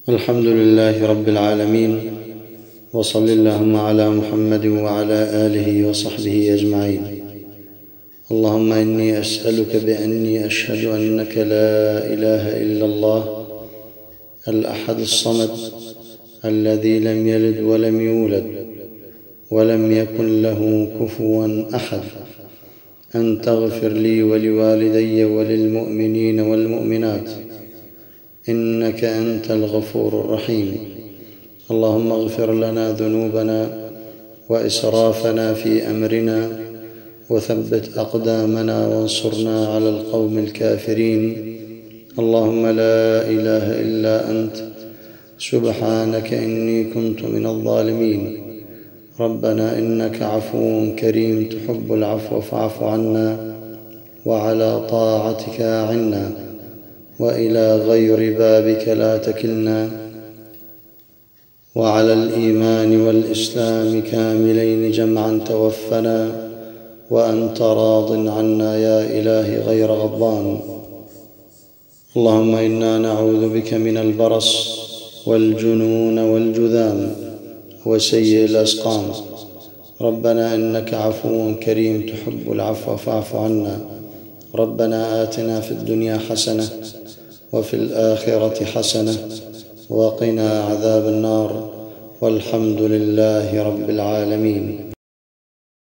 الحمد لله رب العالمين، وصل اللهم على محمد وعلى آله وصحبه أجمعين. اللهم إني أسألك بأني أشهد أنك لا إله إلا الله الأحد الصمد الذي لم يلد ولم يولد ولم يكن له كفوا أحد، أن تغفر لي ولوالدي وللمؤمنين والمؤمنات إنك أنت الغفور الرحيم. اللهم اغفر لنا ذنوبنا وإسرافنا في أمرنا وثبت أقدامنا وانصرنا على القوم الكافرين. اللهم لا إله إلا أنت سبحانك إني كنت من الظالمين. ربنا إنك عفو كريم تحب العفو فاعف عنا، وعلى طاعتك أعنا، وإلى غير بابك لا تكلنا، وعلى الإيمان والإسلام كاملين جمعا توفنا، وأنت راض عنا يا إلهي غير غضبان. اللهم إنا نعوذ بك من البرص والجنون والجذام وسيء الأسقام. ربنا إنك عفو كريم تحب العفو فاعف عنا. ربنا آتنا في الدنيا حسنة وفي الآخرة حسنة وقنا عذاب النار، والحمد لله رب العالمين.